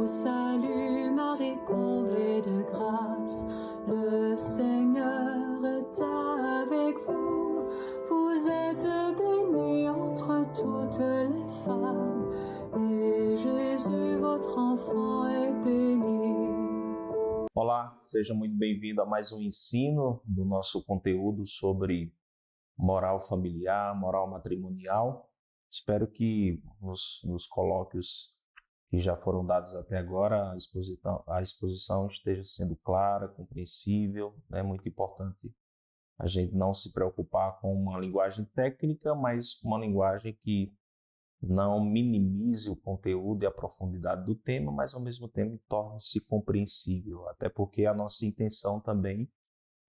salut, Marie, comblée de grâce, le Seigneur est avec vous. Vous êtes bénie entre toutes les femmes, et Jésus, votre enfant, est béni. Olá, seja muito bem-vindo a mais um ensino do nosso conteúdo sobre moral familiar, moral matrimonial. Espero que nos colóquios que já foram dados até agora, a exposição esteja sendo clara, compreensível. É muito importante a gente não se preocupar com uma linguagem técnica, mas uma linguagem que não minimize o conteúdo e a profundidade do tema, mas ao mesmo tempo torne-se compreensível, até porque a nossa intenção também,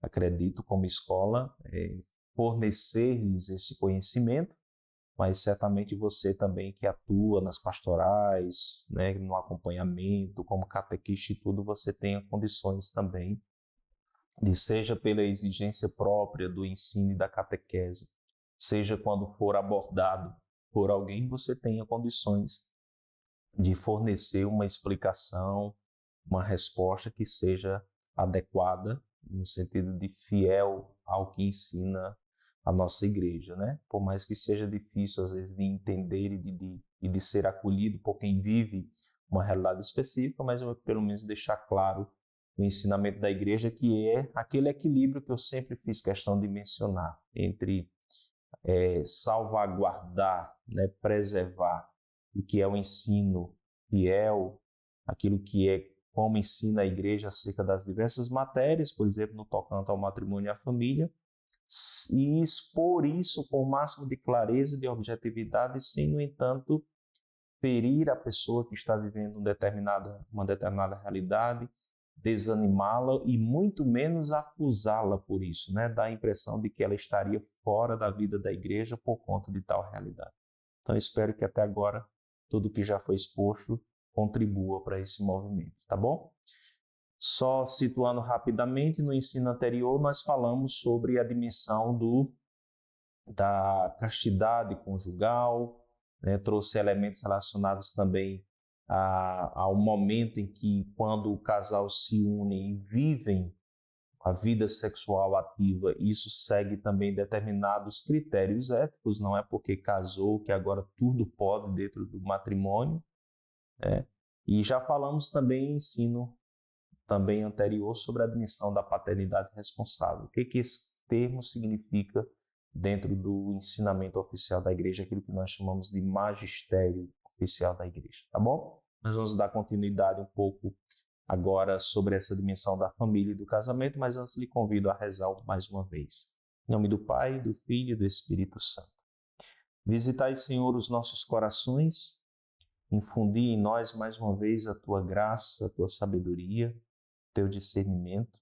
acredito, como escola, é fornecer-lhes esse conhecimento, mas certamente você também que atua nas pastorais, né, no acompanhamento, como catequista e tudo, você tenha condições também de, seja pela exigência própria do ensino e da catequese, seja quando for abordado por alguém, você tenha condições de fornecer uma explicação, uma resposta que seja adequada, no sentido de fiel ao que ensina a nossa igreja, né? Por mais que seja difícil, às vezes, de entender e de ser acolhido por quem vive uma realidade específica, mas eu pelo menos deixar claro o ensinamento da igreja, que é aquele equilíbrio que eu sempre fiz questão de mencionar entre salvaguardar, né, preservar o que é o ensino fiel, aquilo que é como ensina a igreja acerca das diversas matérias, por exemplo, no tocante ao matrimônio e à família, e expor isso com o máximo de clareza e de objetividade, sem, no entanto, ferir a pessoa que está vivendo uma determinada realidade, desanimá-la e muito menos acusá-la por isso, né? Dá a impressão de que ela estaria fora da vida da igreja por conta de tal realidade. Então, espero que até agora tudo que já foi exposto contribua para esse movimento, tá bom? Só situando rapidamente, no ensino anterior nós falamos sobre a dimensão da castidade conjugal, né? Trouxe elementos relacionados também ao momento em que, quando o casal se une e vivem a vida sexual ativa, isso segue também determinados critérios éticos, não é porque casou que agora tudo pode dentro do matrimônio, né? E já falamos também em ensino também anterior sobre a dimensão da paternidade responsável. O que esse termo significa dentro do ensinamento oficial da igreja, aquilo que nós chamamos de magistério oficial da igreja, tá bom? Nós vamos dar continuidade um pouco agora sobre essa dimensão da família e do casamento, mas antes lhe convido a rezar mais uma vez. Em nome do Pai, do Filho e do Espírito Santo. Visitai, Senhor, os nossos corações, infundi em nós mais uma vez a tua graça, a tua sabedoria, teu discernimento.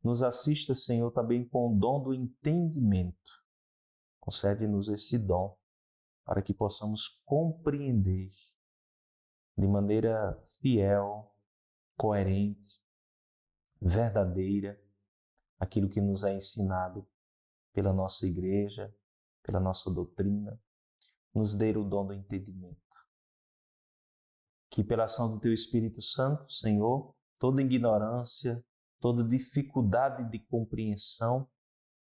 Nos assista, Senhor, também com o dom do entendimento. Concede-nos esse dom para que possamos compreender de maneira fiel, coerente, verdadeira, aquilo que nos é ensinado pela nossa igreja, pela nossa doutrina. Nos dê o dom do entendimento. Que pela ação do Teu Espírito Santo, Senhor, toda ignorância, toda dificuldade de compreensão,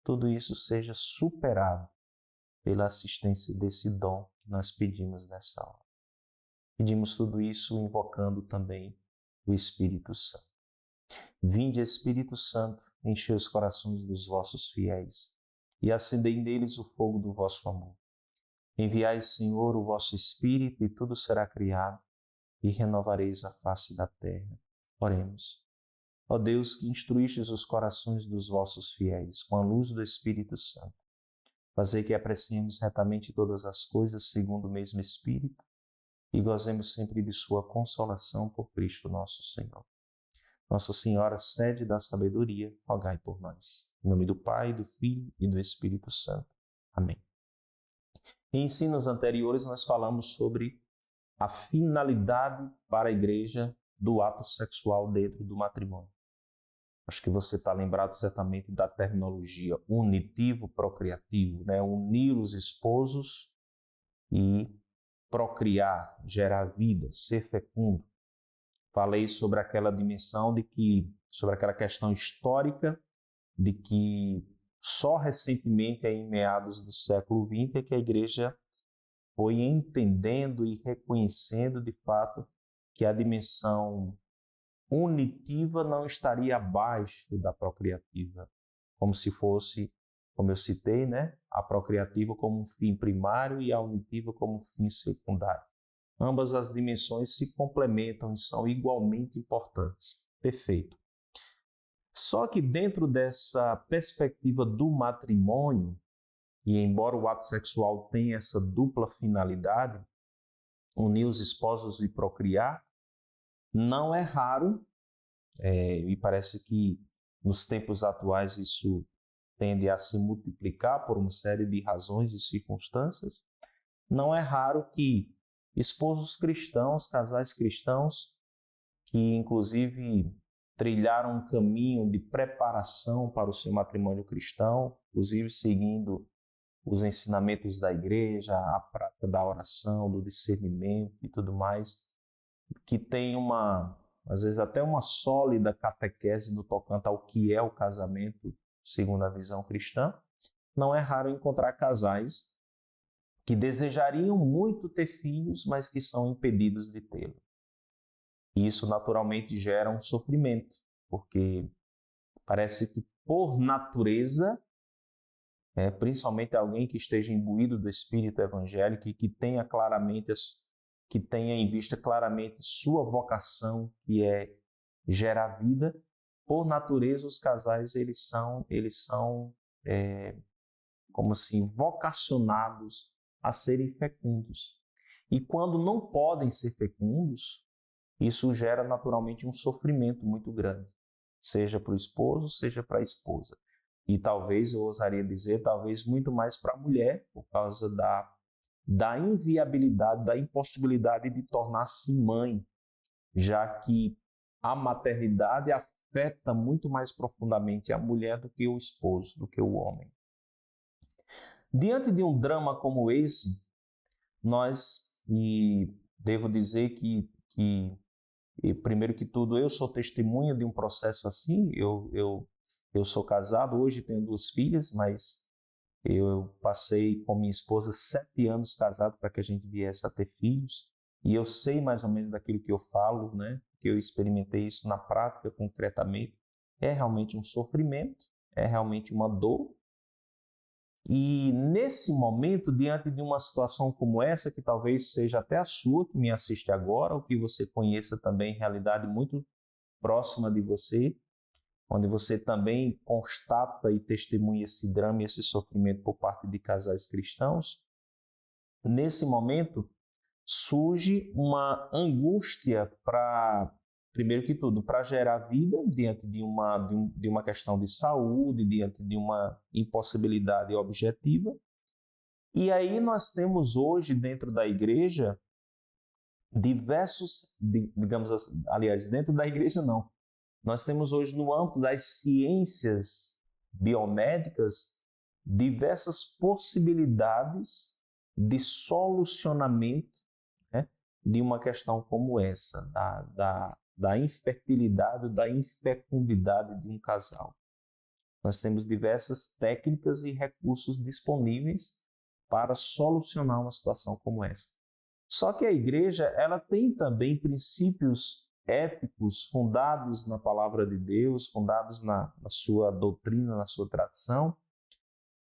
tudo isso seja superado pela assistência desse dom que nós pedimos nessa hora. Pedimos tudo isso invocando também o Espírito Santo. Vinde, Espírito Santo, enchei os corações dos vossos fiéis e acendei neles o fogo do vosso amor. Enviai, Senhor, o vosso Espírito e tudo será criado e renovareis a face da terra. Oremos. Ó Deus, que instruístes os corações dos vossos fiéis com a luz do Espírito Santo, fazei que apreciemos retamente todas as coisas segundo o mesmo Espírito e gozemos sempre de sua consolação por Cristo nosso Senhor. Nossa Senhora, sede da sabedoria, rogai por nós. Em nome do Pai, do Filho e do Espírito Santo. Amém. Em ensinos anteriores, nós falamos sobre a finalidade para a igreja do ato sexual dentro do matrimônio. Acho que você está lembrado certamente da terminologia unitivo-procriativo, né? Unir os esposos e procriar, gerar vida, ser fecundo. Falei sobre aquela dimensão sobre aquela questão histórica de que só recentemente, em meados do século XX, é que a igreja foi entendendo e reconhecendo de fato que a dimensão unitiva não estaria abaixo da procriativa, como se fosse, como eu citei, né, a procriativa como um fim primário e a unitiva como um fim secundário. Ambas as dimensões se complementam e são igualmente importantes. Perfeito. Só que dentro dessa perspectiva do matrimônio, e embora o ato sexual tenha essa dupla finalidade, unir os esposos e procriar, não é raro, e parece que nos tempos atuais isso tende a se multiplicar por uma série de razões e circunstâncias, não é raro que esposos cristãos, casais cristãos, que inclusive trilharam um caminho de preparação para o seu matrimônio cristão, inclusive seguindo os ensinamentos da igreja, a prática da oração, do discernimento e tudo mais, que tem às vezes até uma sólida catequese no tocante ao que é o casamento, segundo a visão cristã. Não é raro encontrar casais que desejariam muito ter filhos, mas que são impedidos de tê-lo. E isso naturalmente gera um sofrimento, porque parece que por natureza, principalmente alguém que esteja imbuído do espírito evangélico e que tenha em vista claramente sua vocação, que é gerar vida, por natureza os casais eles são como assim, vocacionados a serem fecundos. E quando não podem ser fecundos, isso gera naturalmente um sofrimento muito grande, seja para o esposo, seja para a esposa. E talvez, eu ousaria dizer, talvez muito mais para a mulher, por causa da inviabilidade, da impossibilidade de tornar-se mãe, já que a maternidade afeta muito mais profundamente a mulher do que o esposo, do que o homem. Diante de um drama como esse, e devo dizer que primeiro que tudo, eu sou testemunha de um processo assim. Eu sou casado, hoje tenho 2 filhas, mas eu passei com minha esposa 7 anos casado para que a gente viesse a ter filhos. E eu sei mais ou menos daquilo que eu falo, né? Que eu experimentei isso na prática, concretamente. É realmente um sofrimento, é realmente uma dor. E nesse momento, diante de uma situação como essa, que talvez seja até a sua, que me assiste agora, ou que você conheça também realidade muito próxima de você, onde você também constata e testemunha esse drama e esse sofrimento por parte de casais cristãos, nesse momento surge uma angústia primeiro que tudo, para gerar vida diante de uma questão de saúde, diante de uma impossibilidade objetiva. E aí nós temos hoje dentro da igreja digamos assim, aliás, dentro da igreja não, nós temos hoje no âmbito das ciências biomédicas diversas possibilidades de solucionamento, né, de uma questão como essa, da infertilidade, da infecundidade de um casal. Nós temos diversas técnicas e recursos disponíveis para solucionar uma situação como essa. Só que a igreja, ela tem também princípios éticos fundados na palavra de Deus, fundados na sua doutrina, na sua tradição,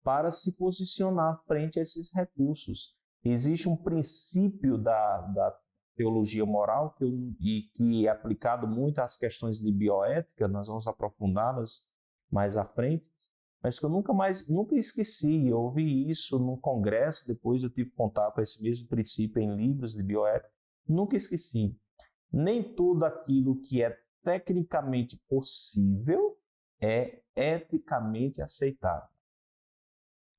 para se posicionar frente a esses recursos. Existe um princípio da teologia moral que é aplicado muito às questões de bioética, nós vamos aprofundá-las mais à frente, mas que eu nunca esqueci. Eu ouvi isso num congresso, depois eu tive contato com esse mesmo princípio em livros de bioética, nunca esqueci. Nem tudo aquilo que é tecnicamente possível é eticamente aceitável.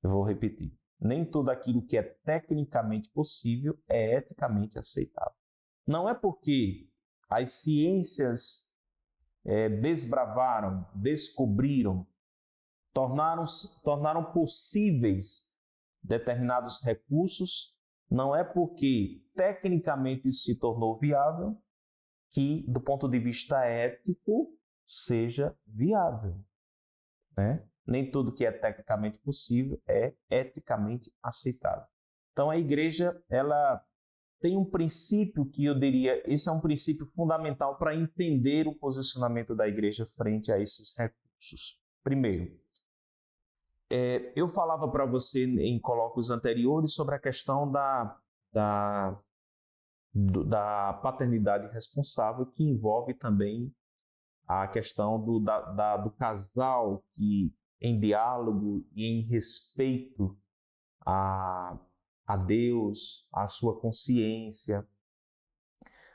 Eu vou repetir. Nem tudo aquilo que é tecnicamente possível é eticamente aceitável. Não é porque as ciências desbravaram, descobriram, tornaram possíveis determinados recursos, não é porque tecnicamente isso se tornou viável que, do ponto de vista ético, seja viável, né? Nem tudo que é tecnicamente possível é eticamente aceitável. Então, a igreja, ela tem um princípio que eu diria, esse é um princípio fundamental para entender o posicionamento da igreja frente a esses recursos. Primeiro, eu falava para você em colóquios anteriores sobre a questão da paternidade responsável, que envolve também a questão do casal que, em diálogo e em respeito a Deus, a sua consciência,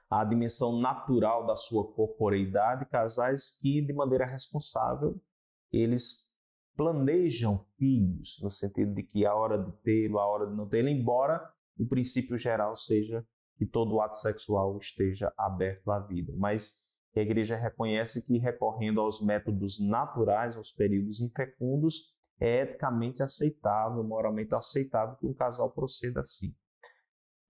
a dimensão natural da sua corporeidade, casais que, de maneira responsável, eles planejam filhos, no sentido de que a hora de tê-lo, a hora de não tê-lo, embora o princípio geral seja que todo ato sexual esteja aberto à vida. Mas a igreja reconhece que, recorrendo aos métodos naturais, aos períodos infecundos, é eticamente aceitável, moralmente aceitável que um casal proceda assim.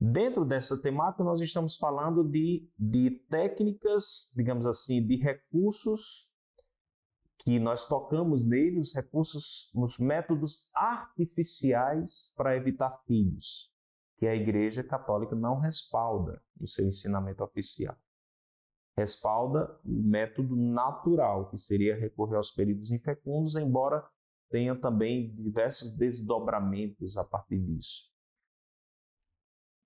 Dentro dessa temática, nós estamos falando de técnicas, digamos assim, de recursos que nós tocamos nele, os recursos, os métodos artificiais para evitar filhos, que a Igreja Católica não respalda no seu ensinamento oficial. Respalda o método natural, que seria recorrer aos períodos infecundos, embora tenha também diversos desdobramentos a partir disso.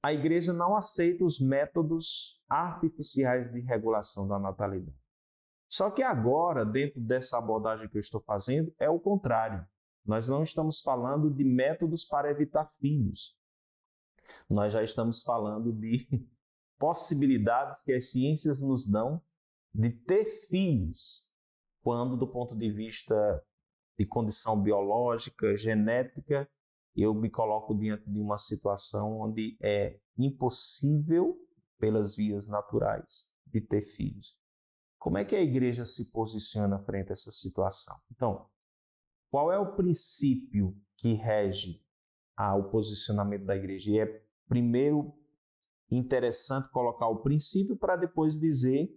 A Igreja não aceita os métodos artificiais de regulação da natalidade. Só que agora, dentro dessa abordagem que eu estou fazendo, é o contrário. Nós não estamos falando de métodos para evitar filhos. Nós já estamos falando de possibilidades que as ciências nos dão de ter filhos, quando, do ponto de vista de condição biológica, genética, eu me coloco diante de uma situação onde é impossível, pelas vias naturais, de ter filhos. Como é que a igreja se posiciona frente a essa situação? Então, qual é o princípio que rege o posicionamento da igreja? E é, primeiro, interessante colocar o princípio para depois dizer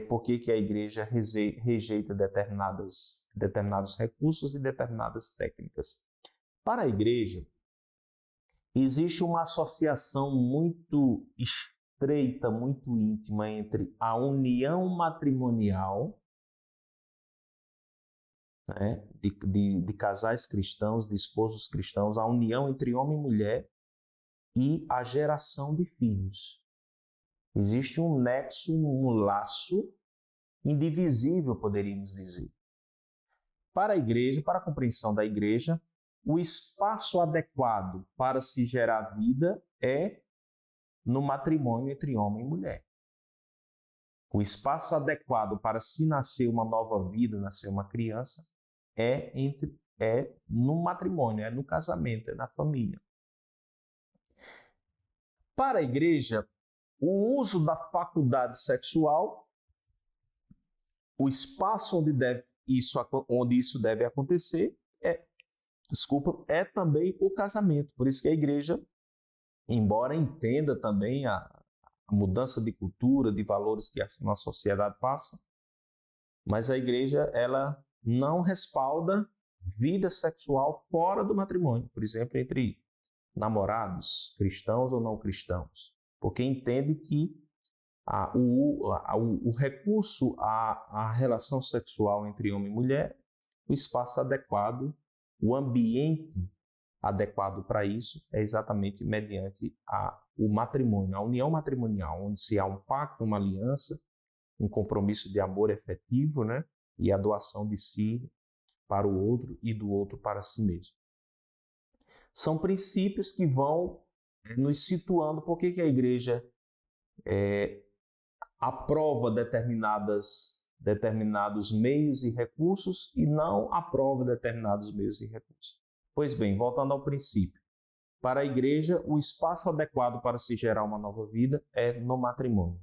por que a igreja rejeita determinados recursos e determinadas técnicas. Para a igreja, existe uma associação muito estreita, muito íntima entre a união matrimonial, né, de casais cristãos, de esposos cristãos, a união entre homem e mulher e a geração de filhos. Existe um nexo, um laço indivisível, poderíamos dizer. Para a igreja, para a compreensão da igreja, o espaço adequado para se gerar vida é no matrimônio entre homem e mulher. O espaço adequado para se nascer uma nova vida, nascer uma criança, é no matrimônio, é no casamento, é na família. Para a igreja, o uso da faculdade sexual, o espaço onde isso deve acontecer, é também o casamento. Por isso que a igreja, embora entenda também a mudança de cultura, de valores que a nossa sociedade passa, mas a igreja, ela não respalda vida sexual fora do matrimônio, por exemplo, entre namorados, cristãos ou não cristãos, porque entende que o recurso à relação sexual entre homem e mulher, o espaço adequado, o ambiente adequado para isso é exatamente mediante o matrimônio, a união matrimonial, onde se há um pacto, uma aliança, um compromisso de amor efetivo, né? E a doação de si para o outro e do outro para si mesmo. São princípios que vão nos situando por que a igreja aprova determinados meios e recursos e não aprova determinados meios e recursos. Pois bem, voltando ao princípio. Para a igreja, o espaço adequado para se gerar uma nova vida é no matrimônio.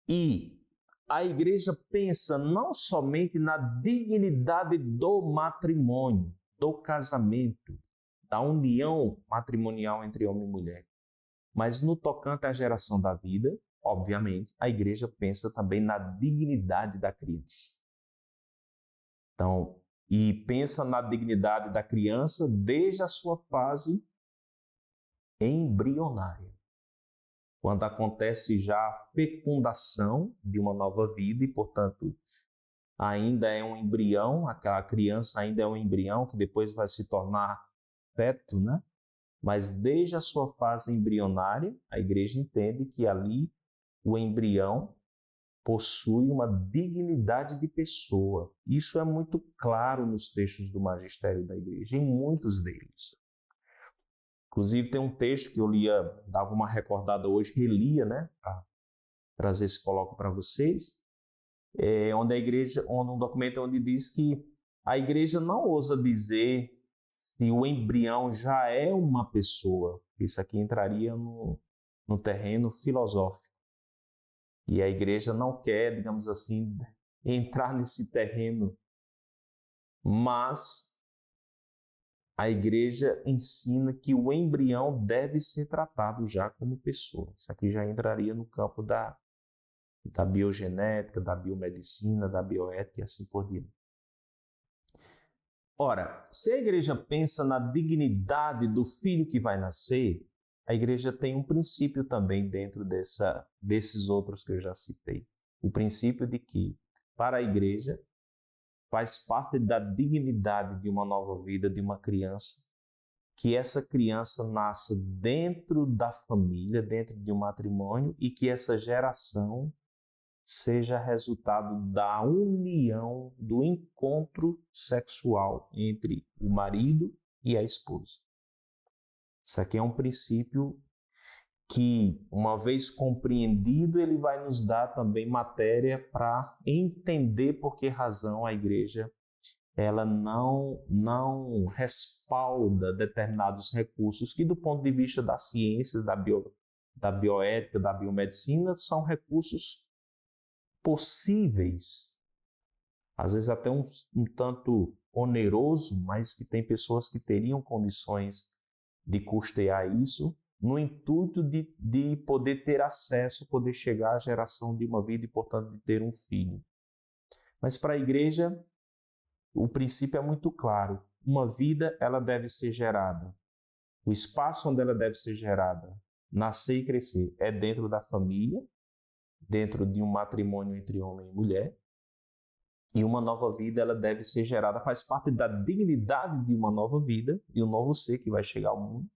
E a igreja pensa não somente na dignidade do matrimônio, do casamento, da união matrimonial entre homem e mulher, mas no tocante à geração da vida, obviamente, a igreja pensa também na dignidade da criança. Então, e pensa na dignidade da criança desde a sua fase embrionária, quando acontece já a fecundação de uma nova vida e, portanto, ainda é um embrião, aquela criança ainda é um embrião que depois vai se tornar feto, né? Mas desde a sua fase embrionária, a igreja entende que ali o embrião possui uma dignidade de pessoa. Isso é muito claro nos textos do magistério da igreja, em muitos deles. Inclusive tem um texto que eu lia, dava uma recordada hoje, relia, né, para trazer esse coloco para vocês, onde um documento onde diz que a igreja não ousa dizer se o embrião já é uma pessoa. Isso aqui entraria no terreno filosófico. E a igreja não quer, digamos assim, entrar nesse terreno, mas a igreja ensina que o embrião deve ser tratado já como pessoa. Isso aqui já entraria no campo da biogenética, da biomedicina, da bioética e assim por diante. Ora, se a igreja pensa na dignidade do filho que vai nascer, a igreja tem um princípio também dentro desses outros que eu já citei. O princípio de que, para a igreja, faz parte da dignidade de uma nova vida, de uma criança, que essa criança nasça dentro da família, dentro de um matrimônio, e que essa geração seja resultado da união, do encontro sexual entre o marido e a esposa. Isso aqui é um princípio que, uma vez compreendido, ele vai nos dar também matéria para entender por que razão a igreja ela não respalda determinados recursos que, do ponto de vista da ciência, da bioética, da biomedicina, são recursos possíveis, às vezes até um tanto oneroso, mas que tem pessoas que teriam condições de custear isso, no intuito de poder ter acesso, poder chegar à geração de uma vida e, portanto, de ter um filho. Mas para a igreja, o princípio é muito claro. Uma vida, ela deve ser gerada. O espaço onde ela deve ser gerada, nascer e crescer, é dentro da família, dentro de um matrimônio entre homem e mulher. E uma nova vida, ela deve ser gerada, faz parte da dignidade de uma nova vida, de um novo ser que vai chegar ao mundo,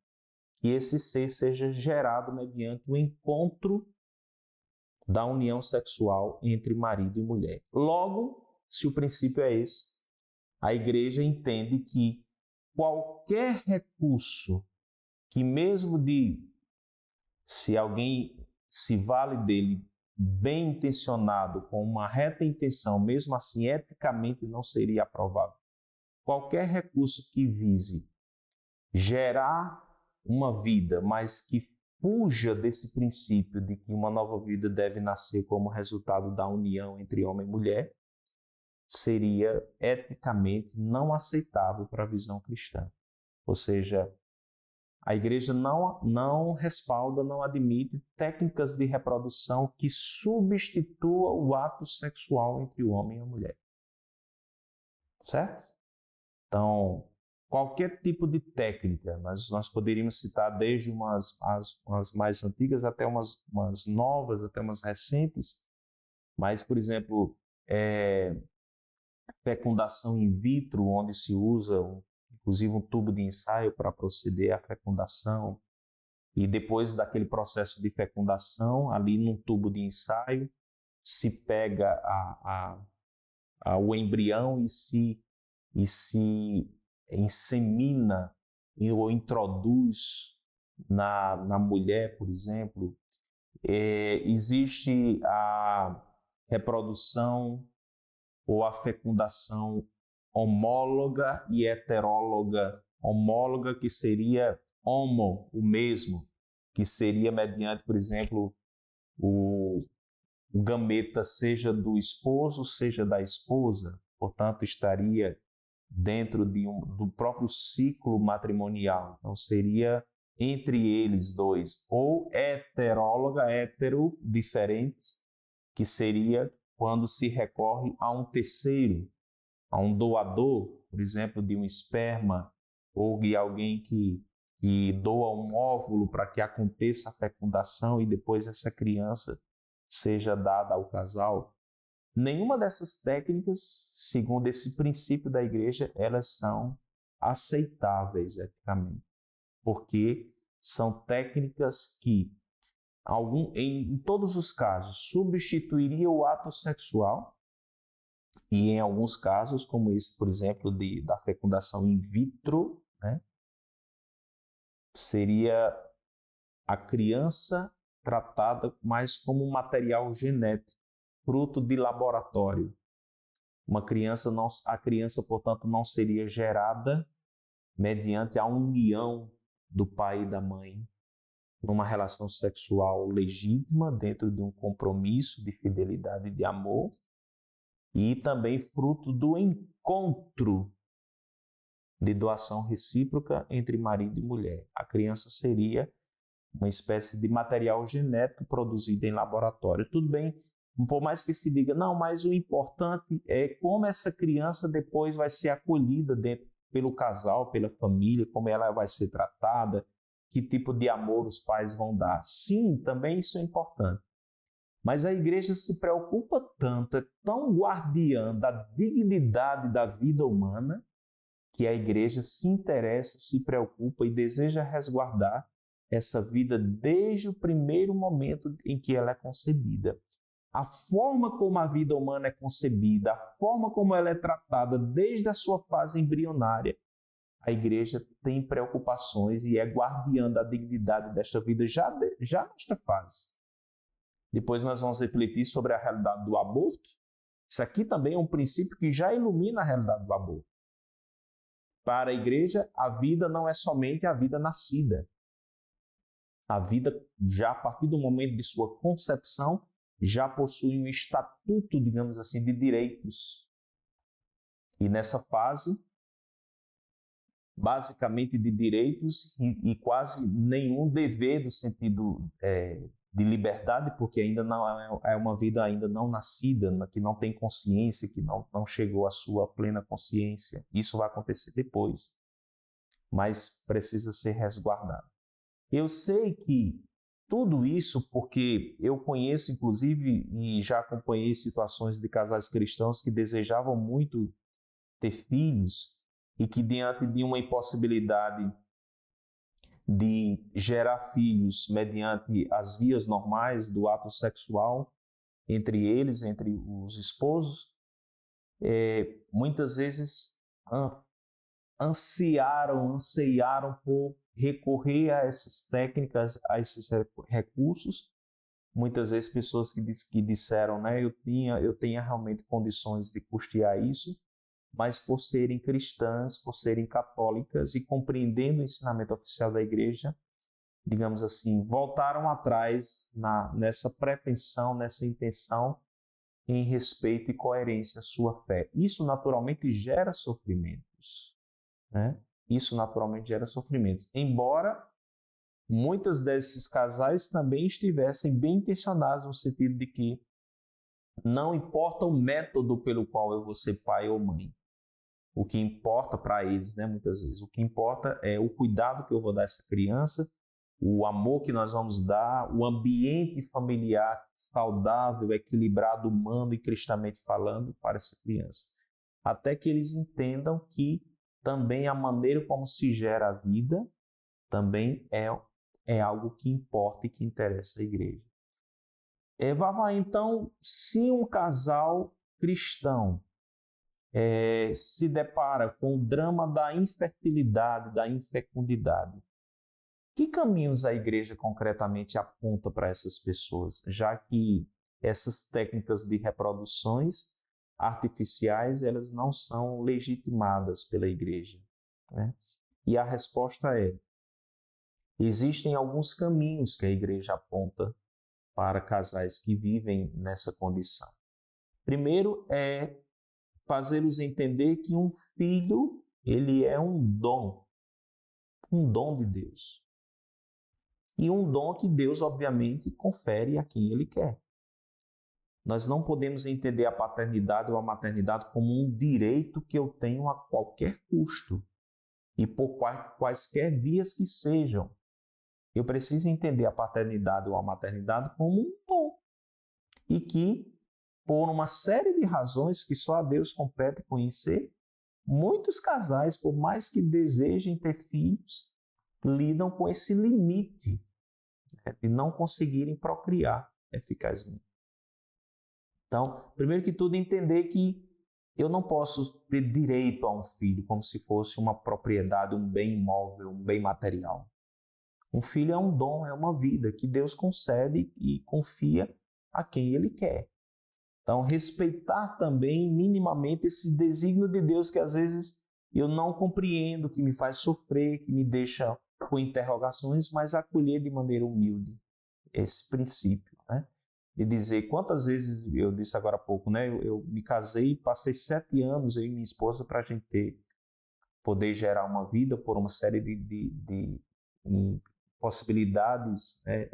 que esse ser seja gerado mediante o encontro da união sexual entre marido e mulher. Logo, se o princípio é esse, a igreja entende que qualquer recurso que mesmo se alguém se vale dele bem intencionado, com uma reta intenção, mesmo assim eticamente não seria aprovável. Qualquer recurso que vise gerar uma vida, mas que fuja desse princípio de que uma nova vida deve nascer como resultado da união entre homem e mulher, seria eticamente não aceitável para a visão cristã. Ou seja, a igreja não respalda, não admite técnicas de reprodução que substitua o ato sexual entre o homem e a mulher. Certo? Então, qualquer tipo de técnica, nós poderíamos citar desde umas mais antigas até umas novas, até umas recentes, mas, por exemplo, fecundação in vitro, onde se usa inclusive um tubo de ensaio para proceder à fecundação, e depois daquele processo de fecundação, ali num tubo de ensaio, se pega o embrião e se insemina ou introduz na mulher, por exemplo. Existe a reprodução ou a fecundação homóloga e heteróloga. Homóloga, que seria homo, o mesmo, que seria mediante, por exemplo, o gameta seja do esposo, seja da esposa, portanto, estaria dentro do próprio ciclo matrimonial. Então, seria entre eles dois, ou heteróloga, hétero, diferente, que seria quando se recorre a um terceiro, a um doador, por exemplo, de um esperma, ou de alguém que doa um óvulo para que aconteça a fecundação e depois essa criança seja dada ao casal. Nenhuma dessas técnicas, segundo esse princípio da igreja, elas são aceitáveis eticamente, porque são técnicas que, em todos os casos, substituiriam o ato sexual e, em alguns casos, como esse, por exemplo, da fecundação in vitro, né, seria a criança tratada mais como um material genético, fruto de laboratório. A criança, portanto, não seria gerada mediante a união do pai e da mãe, numa relação sexual legítima, dentro de um compromisso de fidelidade e de amor, e também fruto do encontro de doação recíproca entre marido e mulher. A criança seria uma espécie de material genético produzido em laboratório. Tudo bem, por mais que se diga, não, mas o importante é como essa criança depois vai ser acolhida pelo casal, pela família, como ela vai ser tratada, que tipo de amor os pais vão dar. Sim, também isso é importante. Mas a igreja se preocupa tanto, é tão guardiã da dignidade da vida humana, que a igreja se interessa, se preocupa e deseja resguardar essa vida desde o primeiro momento em que ela é concebida. A forma como a vida humana é concebida, a forma como ela é tratada desde a sua fase embrionária, a igreja tem preocupações e é guardiã da dignidade desta vida já nesta fase. Depois nós vamos refletir sobre a realidade do aborto. Isso aqui também é um princípio que já ilumina a realidade do aborto. Para a igreja, a vida não é somente a vida nascida. A vida, já a partir do momento de sua concepção, já possui um estatuto, digamos assim, de direitos. E nessa fase, basicamente de direitos e quase nenhum dever no sentido de liberdade, porque ainda não é uma vida ainda não nascida, que não tem consciência, que não chegou à sua plena consciência. Isso vai acontecer depois, mas precisa ser resguardado. Eu sei que tudo isso porque eu conheço, inclusive, e já acompanhei situações de casais cristãos que desejavam muito ter filhos e que, diante de uma impossibilidade de gerar filhos mediante as vias normais do ato sexual entre eles, entre os esposos, muitas vezes anseiaram por recorrer a essas técnicas, a esses recursos. Muitas vezes pessoas que disseram, né, eu tinha realmente condições de custear isso, mas por serem cristãs, por serem católicas e compreendendo o ensinamento oficial da igreja, digamos assim, voltaram atrás nessa pretensão, nessa intenção em respeito e coerência à sua fé. Isso naturalmente gera sofrimentos, né? Isso naturalmente gera sofrimentos. Embora muitos desses casais também estivessem bem intencionados no sentido de que não importa o método pelo qual eu vou ser pai ou mãe. O que importa para eles, né, muitas vezes, o que importa é o cuidado que eu vou dar a essa criança, o amor que nós vamos dar, o ambiente familiar saudável, equilibrado, humano e cristamente falando para essa criança. Até que eles entendam que também a maneira como se gera a vida também é algo que importa e que interessa a igreja. Vavá, então, se um casal cristão se depara com o drama da infertilidade, da infecundidade, que caminhos a igreja concretamente aponta para essas pessoas, já que essas técnicas de reproduções artificiais elas não são legitimadas pela igreja, né? E a resposta existem alguns caminhos que a igreja aponta para casais que vivem nessa condição. Primeiro é fazê-los entender que um filho, ele é um dom de Deus. e um dom que Deus, obviamente, confere a quem Ele quer. Nós não podemos entender a paternidade ou a maternidade como um direito que eu tenho a qualquer custo e por quaisquer vias que sejam. Eu preciso entender a paternidade ou a maternidade como um dom e que, por uma série de razões que só a Deus compete conhecer, muitos casais, por mais que desejem ter filhos, lidam com esse limite, né, de não conseguirem procriar eficazmente. Então, primeiro que tudo, entender que eu não posso ter direito a um filho como se fosse uma propriedade, um bem imóvel, um bem material. Um filho é um dom, é uma vida que Deus concede e confia a quem Ele quer. Então, respeitar também minimamente esse desígnio de Deus que às vezes eu não compreendo, que me faz sofrer, que me deixa com interrogações, mas acolher de maneira humilde esse princípio, né? De dizer, quantas vezes, eu disse agora há pouco, né? Eu me casei e passei 7 anos, eu e minha esposa, para a gente poder gerar uma vida por uma série de possibilidades, né,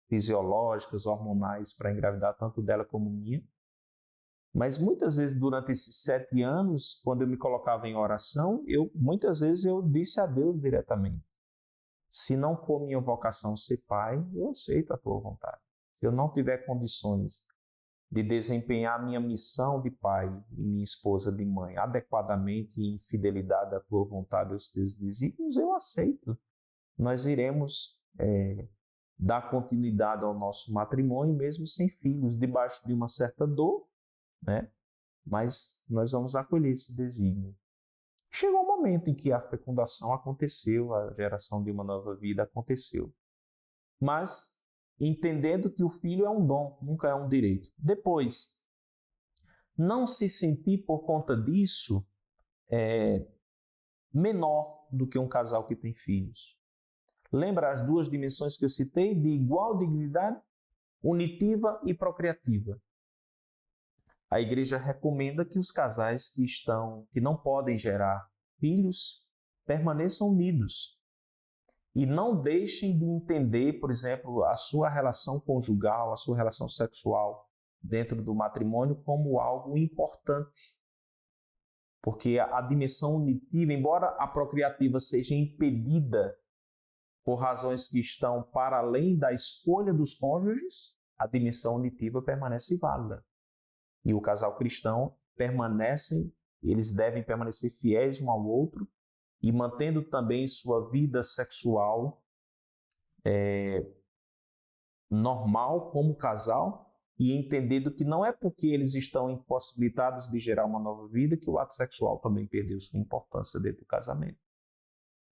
fisiológicas, hormonais, para engravidar tanto dela como minha. Mas muitas vezes durante esses 7 anos, quando eu me colocava em oração, muitas vezes eu disse a Deus diretamente: se não for minha vocação ser pai, eu aceito a tua vontade. Se eu não tiver condições de desempenhar a minha missão de pai e minha esposa de mãe adequadamente e em fidelidade à tua vontade e aos teus desígnios, eu aceito. Nós iremos dar continuidade ao nosso matrimônio mesmo sem filhos, debaixo de uma certa dor, né? Mas nós vamos acolher esse desígnio. Chegou um momento em que a fecundação aconteceu, a geração de uma nova vida aconteceu. Mas entendendo que o filho é um dom, nunca é um direito. Depois, não se sentir por conta disso menor do que um casal que tem filhos. Lembra as duas dimensões que eu citei de igual dignidade, unitiva e procriativa. A igreja recomenda que os casais que não podem gerar filhos permaneçam unidos e não deixem de entender, por exemplo, a sua relação conjugal, a sua relação sexual dentro do matrimônio como algo importante. Porque a dimensão unitiva, embora a procriativa seja impedida por razões que estão para além da escolha dos cônjuges, a dimensão unitiva permanece válida. E o casal cristão eles devem permanecer fiéis um ao outro e mantendo também sua vida sexual normal como casal e entendendo que não é porque eles estão impossibilitados de gerar uma nova vida que o ato sexual também perdeu sua importância dentro do casamento.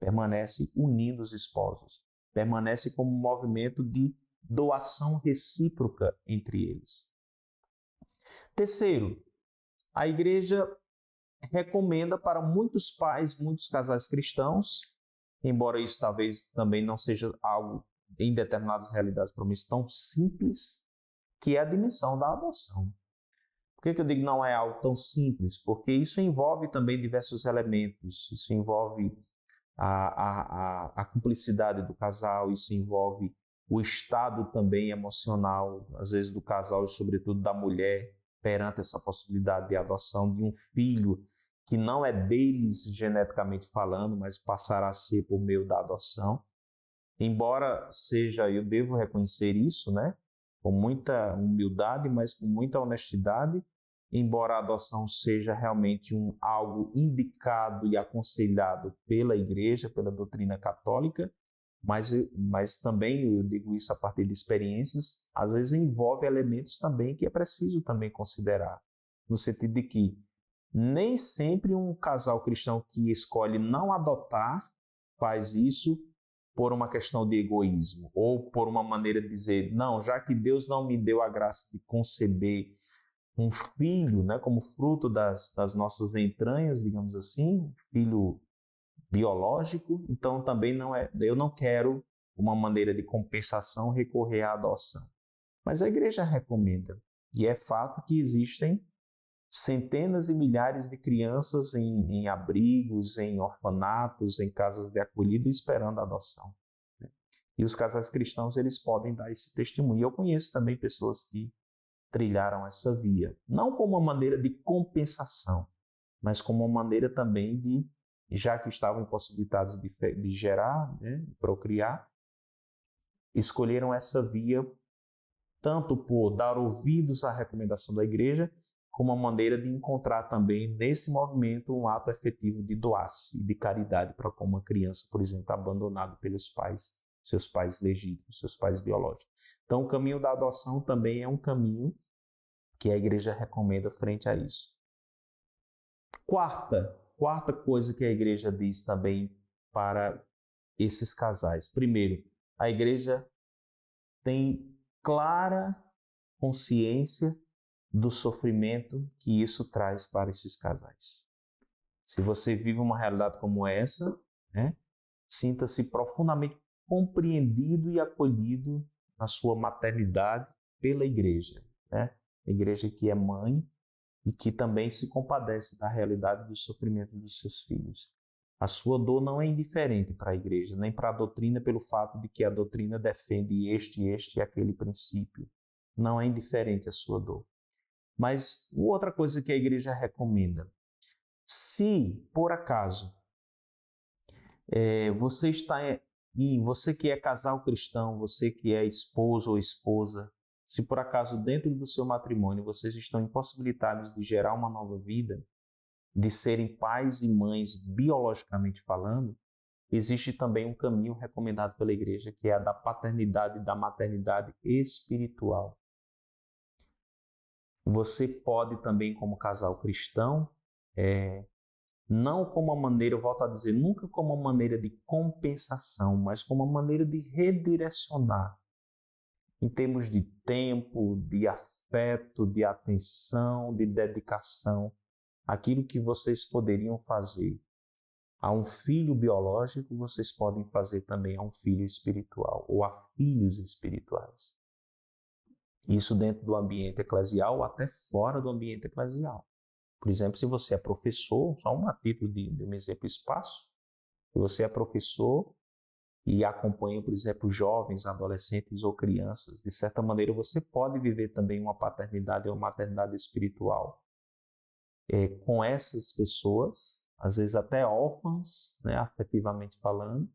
Permanece unindo os esposos, permanece como um movimento de doação recíproca entre eles. Terceiro, a igreja recomenda para muitos pais, muitos casais cristãos, embora isso talvez também não seja algo em determinadas realidades para mim tão simples, que é a dimensão da adoção. Por que eu digo não é algo tão simples? Porque isso envolve também diversos elementos, isso envolve a cumplicidade do casal, isso envolve o estado também emocional, às vezes do casal e sobretudo da mulher, perante essa possibilidade de adoção de um filho que não é deles geneticamente falando, mas passará a ser por meio da adoção. Embora seja, eu devo reconhecer isso, né, com muita humildade, mas com muita honestidade, embora a adoção seja realmente algo indicado e aconselhado pela Igreja, pela doutrina católica, mas também, eu digo isso a partir de experiências, às vezes envolve elementos também que é preciso também considerar, no sentido de que nem sempre um casal cristão que escolhe não adotar faz isso por uma questão de egoísmo ou por uma maneira de dizer, não, já que Deus não me deu a graça de conceber um filho, né, como fruto das nossas entranhas, digamos assim, filho biológico, então também eu não quero uma maneira de compensação recorrer à adoção. Mas a igreja recomenda, e é fato que existem centenas e milhares de crianças em abrigos, em orfanatos, em casas de acolhida esperando a adoção. E os casais cristãos, eles podem dar esse testemunho. E eu conheço também pessoas que trilharam essa via, não como uma maneira de compensação, mas como uma maneira também de, já que estavam impossibilitados de gerar, né, de procriar, escolheram essa via tanto por dar ouvidos à recomendação da igreja, como uma maneira de encontrar também nesse movimento um ato efetivo de doar-se e de caridade para com uma criança, por exemplo, abandonada pelos pais, seus pais legítimos, seus pais biológicos. Então, o caminho da adoção também é um caminho que a igreja recomenda frente a isso. Quarta coisa que a igreja diz também para esses casais. Primeiro, a igreja tem clara consciência do sofrimento que isso traz para esses casais. Se você vive uma realidade como essa, né, sinta-se profundamente compreendido e acolhido na sua maternidade pela igreja, né? A igreja que é mãe e que também se compadece da realidade do sofrimento dos seus filhos. A sua dor não é indiferente para a igreja, nem para a doutrina, pelo fato de que a doutrina defende este e aquele princípio. Não é indiferente a sua dor. Mas outra coisa que a igreja recomenda, se por acaso você que é casal cristão, você que é esposo ou esposa, se por acaso dentro do seu matrimônio vocês estão impossibilitados de gerar uma nova vida, de serem pais e mães biologicamente falando, existe também um caminho recomendado pela igreja, que é a da paternidade e da maternidade espiritual. Você pode também, como casal cristão, não como uma maneira, eu volto a dizer, nunca como uma maneira de compensação, mas como uma maneira de redirecionar em termos de tempo, de afeto, de atenção, de dedicação, aquilo que vocês poderiam fazer a um filho biológico, vocês podem fazer também a um filho espiritual ou a filhos espirituais. Isso dentro do ambiente eclesial ou até fora do ambiente eclesial. Por exemplo, se você é professor, só um título de um exemplo espaço, se você é professor e acompanha, por exemplo, jovens, adolescentes ou crianças, de certa maneira você pode viver também uma paternidade ou maternidade espiritual com essas pessoas, às vezes até órfãs, né, afetivamente falando,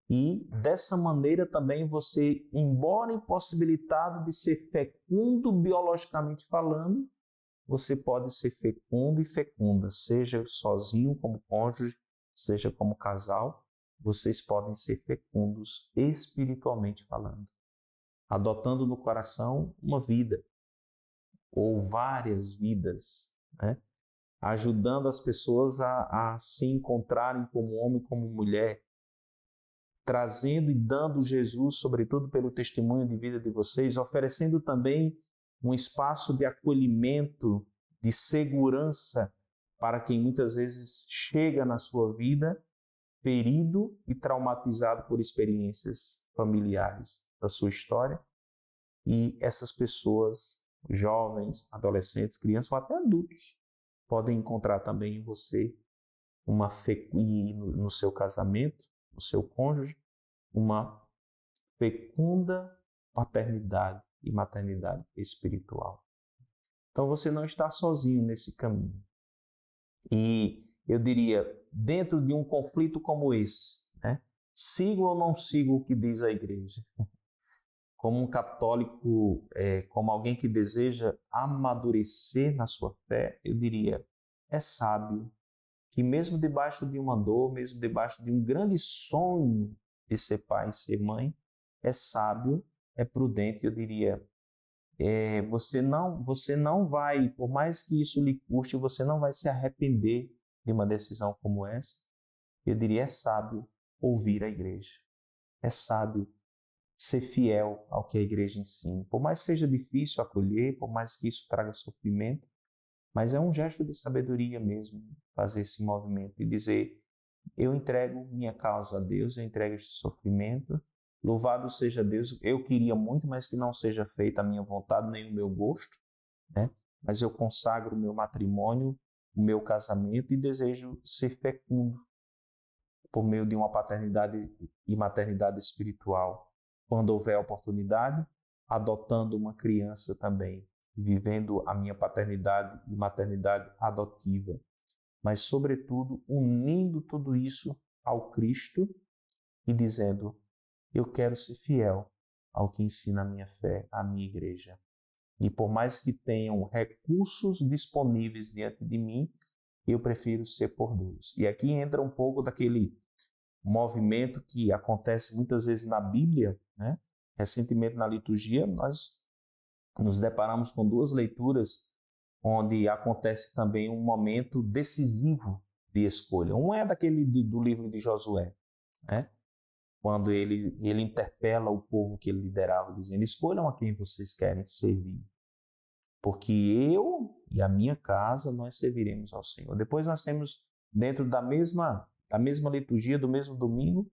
e dessa maneira também você, embora impossibilitado de ser fecundo biologicamente falando, você pode ser fecundo e fecunda, seja sozinho como cônjuge, seja como casal, vocês podem ser fecundos espiritualmente falando, adotando no coração uma vida ou várias vidas, né? Ajudando as pessoas a se encontrarem como homem e como mulher, trazendo e dando Jesus, sobretudo pelo testemunho de vida de vocês, oferecendo também um espaço de acolhimento, de segurança para quem muitas vezes chega na sua vida ferido e traumatizado por experiências familiares da sua história. E essas pessoas, jovens, adolescentes, crianças ou até adultos, podem encontrar também em você no seu casamento, no seu cônjuge, uma fecunda paternidade e maternidade espiritual. Então você não está sozinho nesse caminho. E eu diria, dentro de um conflito como esse, né, sigo ou não sigo o que diz a igreja? Como um católico, como alguém que deseja amadurecer na sua fé, eu diria, é sábio que mesmo debaixo de uma dor, mesmo debaixo de um grande sonho de ser pai e ser mãe, é sábio, é prudente, eu diria, você não vai, por mais que isso lhe custe, você não vai se arrepender de uma decisão como essa. Eu diria, é sábio ouvir a igreja, é sábio ser fiel ao que a igreja ensina. Por mais que seja difícil acolher, por mais que isso traga sofrimento, mas é um gesto de sabedoria mesmo fazer esse movimento e dizer, eu entrego minha causa a Deus, eu entrego este sofrimento, louvado seja Deus, eu queria muito, mas que não seja feita a minha vontade nem o meu gosto, né? Mas eu consagro o meu matrimônio, o meu casamento e desejo ser fecundo por meio de uma paternidade e maternidade espiritual, quando houver oportunidade, adotando uma criança também, vivendo a minha paternidade e maternidade adotiva, mas, sobretudo, unindo tudo isso ao Cristo e dizendo: eu quero ser fiel ao que ensina a minha fé, a minha igreja. E por mais que tenham recursos disponíveis diante de mim, eu prefiro ser por Deus. E aqui entra um pouco daquele movimento que acontece muitas vezes na Bíblia, né? Recentemente na liturgia, nós nos deparamos com duas leituras onde acontece também um momento decisivo de escolha. Um é daquele do livro de Josué, né? Quando ele interpela o povo que ele liderava, dizendo: escolham a quem vocês querem servir, porque eu e a minha casa, nós serviremos ao Senhor. Depois nós temos, dentro da mesma liturgia, do mesmo domingo,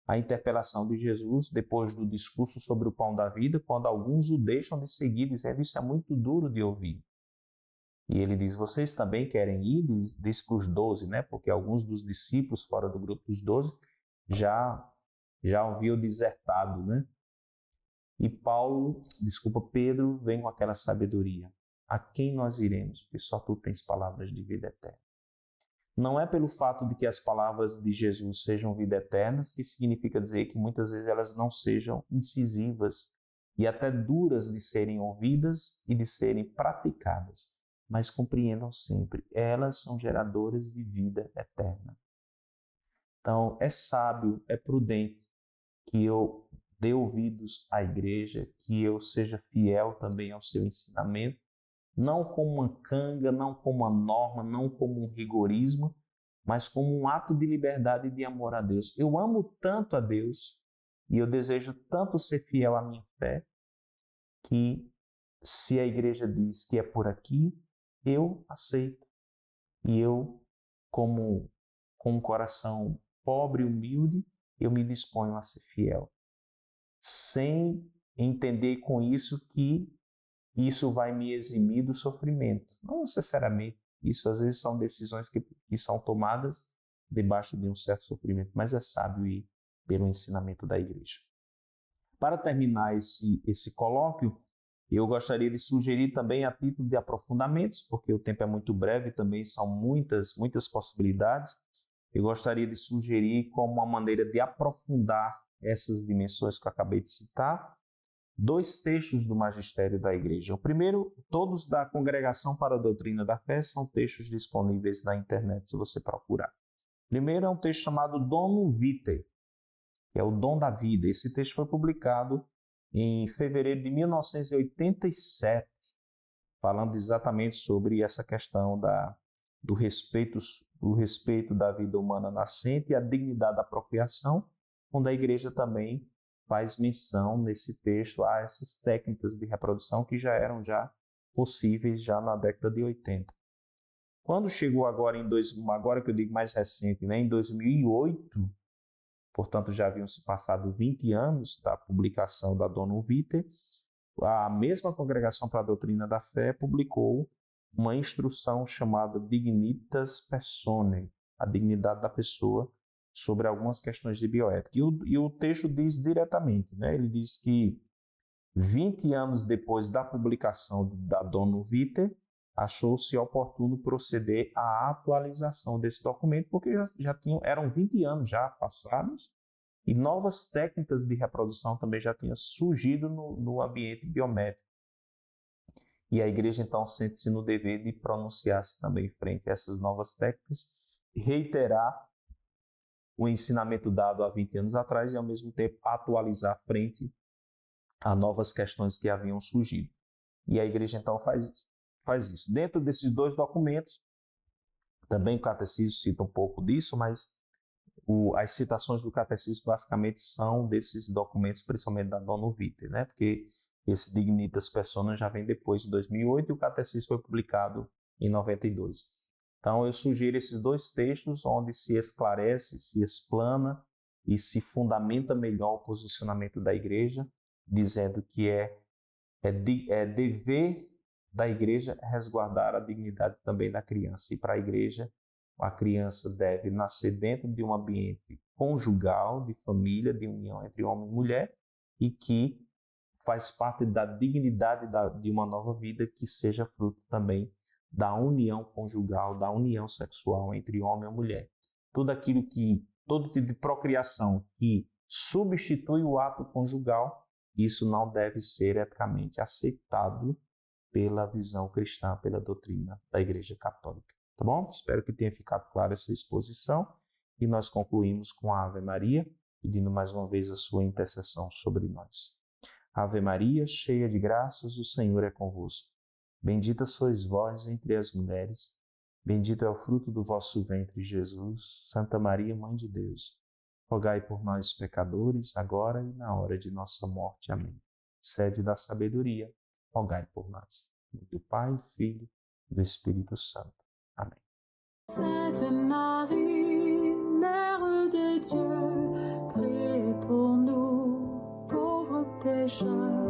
a interpelação de Jesus, depois do discurso sobre o pão da vida, quando alguns o deixam de seguir, dizendo: isso é muito duro de ouvir. E ele diz: vocês também querem ir? Diz para os 12, né? Porque alguns dos discípulos, fora do grupo dos 12, já haviam desertado, né? E Pedro vem com aquela sabedoria: a quem nós iremos? Porque só tu tens palavras de vida eterna. Não é pelo fato de que as palavras de Jesus sejam vida eternas que significa dizer que muitas vezes elas não sejam incisivas e até duras de serem ouvidas e de serem praticadas. Mas compreendam sempre, elas são geradoras de vida eterna. Então, é sábio, é prudente que eu dê ouvidos à igreja, que eu seja fiel também ao seu ensinamento, não como uma canga, não como uma norma, não como um rigorismo, mas como um ato de liberdade e de amor a Deus. Eu amo tanto a Deus e eu desejo tanto ser fiel à minha fé, que se a igreja diz que é por aqui, eu aceito. E eu, com um coração pobre e humilde, eu me disponho a ser fiel, sem entender com isso que isso vai me eximir do sofrimento. Não necessariamente. Isso às vezes são decisões que são tomadas debaixo de um certo sofrimento, mas é sábio ir pelo ensinamento da igreja. Para terminar esse colóquio, eu gostaria de sugerir também, a título de aprofundamentos, porque o tempo é muito breve, também são muitas possibilidades. Eu gostaria de sugerir, como uma maneira de aprofundar essas dimensões que eu acabei de citar, 2 textos do magistério da igreja. O primeiro, todos da Congregação para a Doutrina da Fé, são textos disponíveis na internet, se você procurar. O primeiro é um texto chamado Donum Vitae, que é o dom da vida. Esse texto foi publicado em fevereiro de 1987, falando exatamente sobre essa questão do respeito da vida humana nascente e a dignidade da procriação, onde a igreja também faz menção nesse texto a essas técnicas de reprodução que já eram possíveis já na década de 80. Quando chegou agora agora que eu digo mais recente, né, em 2008, portanto já haviam se passado 20 anos da publicação da Donum Vitae, a mesma Congregação para a Doutrina da Fé publicou uma instrução chamada Dignitas Personae, a dignidade da pessoa, sobre algumas questões de bioética. E o texto diz diretamente, né? Ele diz que 20 anos depois da publicação da Donum Vitae, achou-se oportuno proceder à atualização desse documento, porque eram 20 anos já passados e novas técnicas de reprodução também já tinham surgido no ambiente biométrico. E a igreja então sente-se no dever de pronunciar-se também frente a essas novas técnicas, reiterar o ensinamento dado há 20 anos atrás e, ao mesmo tempo, atualizar frente a novas questões que haviam surgido. E a igreja, então, faz isso. Dentro desses 2 documentos, também o Catecismo cita um pouco disso, mas as citações do Catecismo, basicamente, são desses documentos, principalmente da Donum Vitae, né? Porque esse Dignitas Personae já vem depois, de 2008, e o Catecismo foi publicado em 92. Então, eu sugiro esses 2 textos onde se esclarece, se explana e se fundamenta melhor o posicionamento da igreja, dizendo que é dever da igreja resguardar a dignidade também da criança. E para a criança deve nascer dentro de um ambiente conjugal, de família, de união entre homem e mulher, e que faz parte da dignidade de uma nova vida, que seja fruto também da união conjugal, da união sexual entre homem e mulher. Todo tipo de procriação que substitui o ato conjugal, isso não deve ser eticamente aceitado pela visão cristã, pela doutrina da Igreja Católica. Tá bom? Espero que tenha ficado clara essa exposição e nós concluímos com a Ave Maria, pedindo mais uma vez a sua intercessão sobre nós. Ave Maria, cheia de graças, o Senhor é convosco. Bendita sois vós entre as mulheres, bendito é o fruto do vosso ventre, Jesus. Santa Maria, Mãe de Deus, rogai por nós, pecadores, agora e na hora de nossa morte. Amém. Sede da sabedoria, rogai por nós. Do Pai, do Filho e do Espírito Santo. Amém. Sainte Marie, Mère de Dieu, priez pour nous, pauvres pécheurs,